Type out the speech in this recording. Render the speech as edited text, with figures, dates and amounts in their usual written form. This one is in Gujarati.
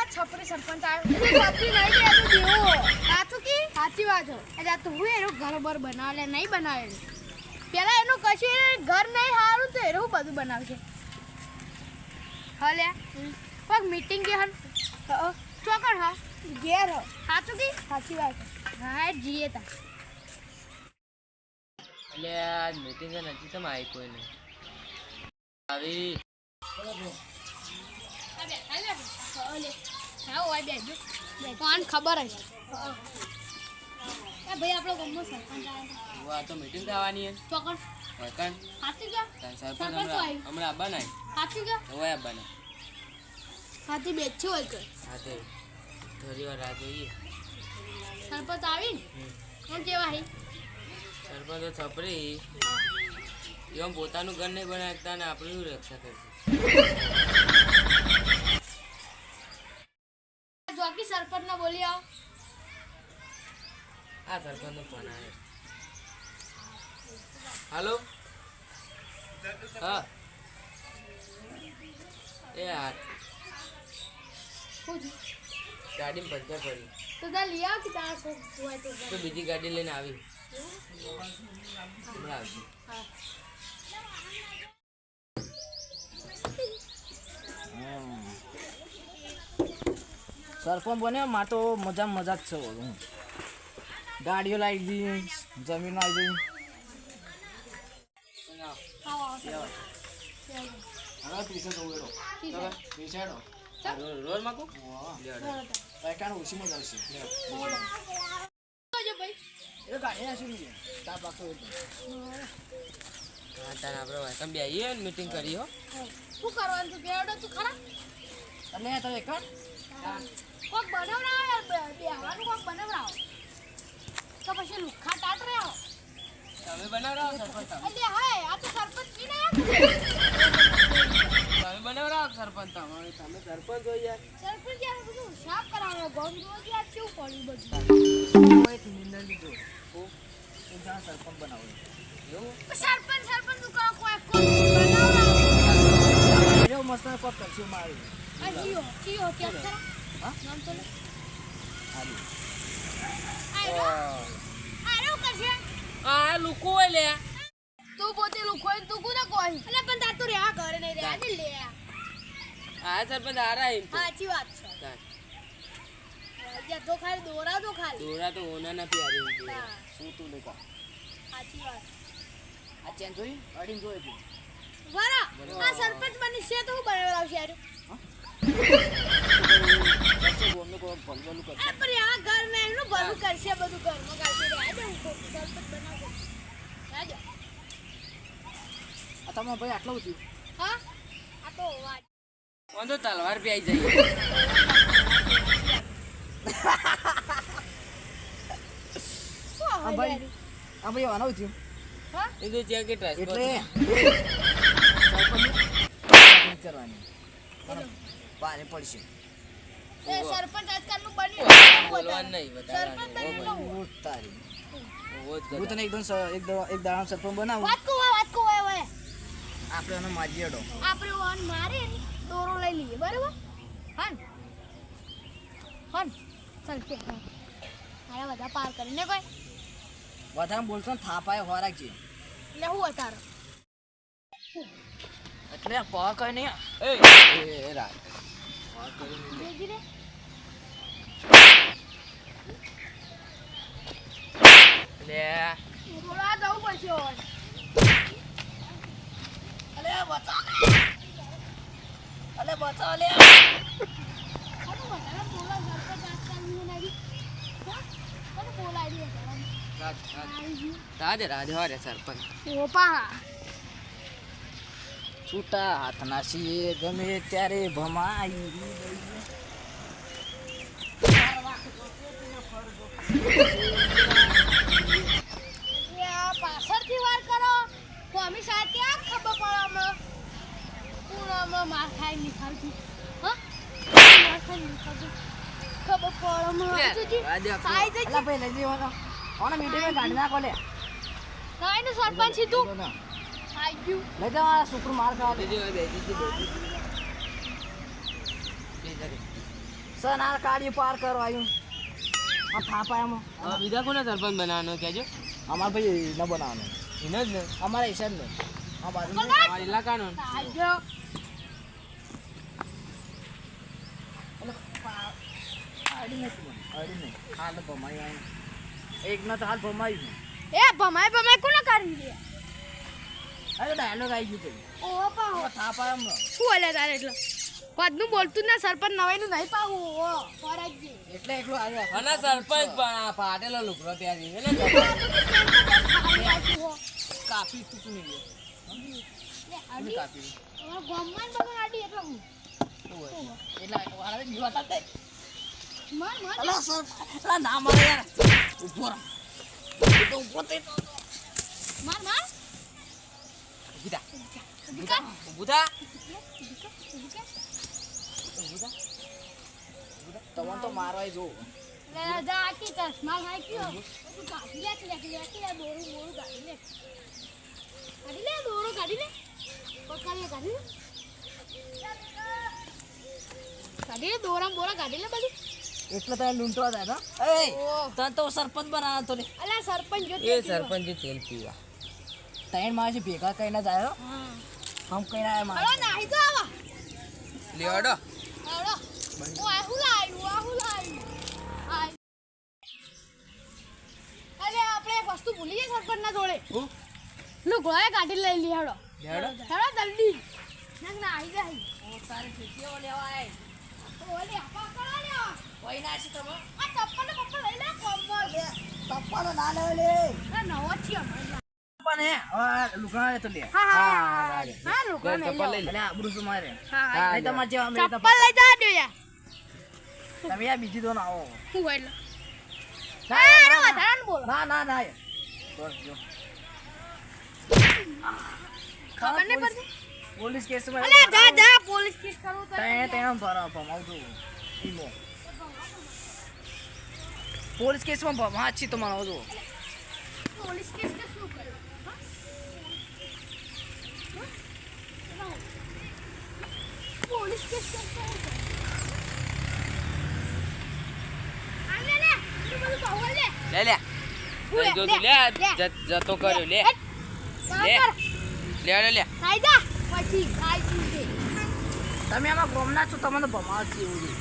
છપરી સરપંચ આવ્યો છપરી નહીં કે તો દેવો સાચું કી સાચી વાત છે એટલે તું એનું ઘર બર બનાવે નહીં બનાવે પેલા એનું કશું ઘર નહીં સારું તો એનું બધું બનાવશે હલે પગ મીટિંગ કે હન ચોકડ હા ઘેર સાચું કી સાચી વાત હા જીએ તા એટલે આજ મીટિંગ નથી તમે આવી કોઈ નહીં આવી ખબર હશે ભાઈ આપણો ગમો સરપંચ આવ્યો આ તો મીટિંગ થવાની છે ચોકડ વળકણ સાચું કે સરપંચ હમણાં આવવા નહીં સાચું કે હવે આવવા નહીં હાથી બેચ્યો હોય કે હા તે થોડી વાર રાહ જોઈએ સરપંચ આવીને એમ કેવા હે સરપંચ તો છપરી એમ પોતાનું ઘર નહીં બનાવતા ને આપણે શું રક્ષા કરશે જોકી સરપંચ ને બોલી આવો આ સરપંચ નો ફોન આવ્યો હાલો હા એ યાર ગાડીમાં પંચર પડી તો તા લઈ આવ કે તારા કોઈ હોય તો બીજી ગાડી લઈને આવી હમણાં આવશે હા સરપંચ બન્યો માર તો મજા જ છે હું ગાડીઓ લાવી દી જમીન આવી રોડ માકો પૈકા ઓછી મજા આવશે એ ગાડી નાખી તાપ આખો આપણે વાયકમ બે આવીએ ને મીટિંગ કરી હો શું કરવાનું તું કેવડો તું ખરા અને તમે એક કોક બનાવડાવો બેહવાનું કોક બનાવડાવો તો પછી લુખા ટાટ રહ્યો તમે બનાવરાવો સરપંચ એટલે હાય આ તો સરપંચ કી ના તમે બનાવરાવો સરપંચ તમે સરપંચ હોય યાર સરપંચ યાર બધું સાફ કરાવવાનો ગોમ જોવા યાર કેવું પડ્યું બધું નિર્ણય લીધો હું સરપંચ બનાવો એવું સરપંચ તું કહો કોઈ બનાવડાવો એવું મસ્ત કોક કરશે મારું આ જીઓ કેમ ખરા હા નામ તો લે હાલી આરો કરશે આ લુકો હોય લે તું પોતે લુખોય તું કોને કોઈ એટલે પણ તા તો રહ્યા ઘરે નહીં રહ્યા ને લે આ સરપંચ આરા એમ તો સાચી વાત છે યા તો ખાલી દોરા દોરા તો ઓના ના પ્યારી હા શું તું લેકો સાચી વાત આ ચેન જોઈ અડીને જોઈ તું વારા આ સરપંચ બની છે તો હું બનાવડાવશે યાર ગોમનો કો ભલભલું કરશે આ પર આ ઘર ને એનું ભલું કરશે બધું ઘરમાં કરશે આજે હું સરપંચ બનાવજો આજે આ તમે ભાઈ આટલું થયું હા આ તો વાત ઓન તો તલવાર પી આવી જાય આ ભાઈ આનું થયું હા એ તો ચેક કે એટલે કરવાની બારે પડશે એ સરપંચ આજકાલ નું બની બોલવાનું નહીં સરપંચ બની નો તારી હું હું તને એક દાડા સરપંચ બનાવું વાત કો હોય આપણે એનો માજીડો આપણે ઓન મારે ને દોરો લઈ લઈએ બરાબર હન ચાલ કે આયા બધા પાર કરીને કોઈ વધારે બોલતો ને થાપાય હોરાક છે એટલે હું અતારો એટલે પા કઈ નહીં એ રા દેજી રે લે બોલા જવું પડશે ઓન અલે બચા લે અરે વધારે બોલા સરપંચ આજકાલ નું નહીં હા કોને બોલાઈ દે રાધે વારે સરપંચ ઓપા છૂટા હાથના છીએ ગમે ત્યારે ભમાઈ પાછળથી વાર કરો તો અમે સાથે આ ખબર પડે પૂરામાં માર ખાઈ નહીં ખાવતી હા માર ખાઈ નહીં ખાવતી ખબર પડે ખાઈ જઈ અલા ભાઈ લઈ જવાનો ઓને મીટિંગમાં કાઢી નાખો લે કાઈ ને સરપંચ સીધું ખાઈ ગયું લઈ જા શુક્ર માર ખાવા દે સન આ કાઢી પાર કરો આવ્યું આ થાપાયામાં હવે બીજા કોને સરપંચ બનાવવાનો કહેજો અમાર ભાઈ ન બનાવવાનો એને જ ને અમારા હિસાબ ને આ બાજુ અમારા ઇલાકાનો આવજો. હાલ ભમાઈ આવ્યું એક ના તો હાલ ભમાયું એ ભમાય કોને કરી દે અરે ડાયલોગ આવી ગયું ઓહો પાહો થાપાયામાં શું હલે તારે એટલે પદનું બોલતું જ ના સરપંચ નવાઈનું નહીં પાહું ઓ ફરાજી એટલે એકલું આવ્યા અને સરપંચ પણ આ પાટેલો લુગડો પહેરી એટલે કાપી તૂટું નહીં કાપી ગમવાન બગન આડી એટલે હું એટલે વાળા જીવા તાતે મર અલા સર અલા ના મારે યાર ઉભો રહો તો ઉભો તે માર ઉભા ઉભા તમન તો મારવાય જો લે જા આકી ચશ્મા ખાઈ કયો તું કાઢી લે દોરું મોરું કાઢી લે દોરું કાઢી લે પકડી કાઢી લે દોરા બોરા કાઢી લે બધી એટલે તો લૂંટવા જાય ના એ તને તો સરપંચ બનાવતો તો લે અલા સરપંચ જો એ સરપંચ તેલ પીવા તૈણ મારે ભેગા કઈને જાય હા હમ કઈને આયા હલો મારે નાહી તો આવા લેવાડો હલો ઓ આહુ લાયું આય અરે આપણે એક વસ્તુ ભૂલી જાય સરપંચ ના જોડે હું લુગડોએ કાઢી લઈ લી હેડો લેવાડો હેડો જલ્દી નાહી જાય ઓ તારે ખેતીઓ લેવા આય ઓલે આપા કરો લે કોઈ ના છે તમે આ ચપ્પલ લઈ લે કોમો લે તપ્પા ના લે લે ના નવો છે અમારે પણ હે હવે લુગણા લે તો લે હા લુગડો ચપ્પલ લઈ લે. એટલે આબરૂ શું મારે હા નહીં તમારે જેવા અમે ચપ્પલ લઈ જા દો યાર તમે યાર બીજી દો ના આવો હું હોય લે ના, અરે ના, વધારાનું બોલો ના ના ના યાર. બસ જો ખબર નહીં પડતી પોલીસ કેસમાં અલે જા પોલીસ કેસ કરું તો તને તને ભમાવજો ઈમો પોલીસ કેસમાં ભમા છે તમારો આવજો પોલીસ કેસ કે શું કરે પોલીસ કેસ કે શું કરે આ લે તું બધું પાવર લે લે હું જો તું લે જતો કર્યો લે લેવાડો લે ખાઈ જા પછી ખાઈ તું તમે આમાં ગોમના છો તમને ભમાવ છે એવું છે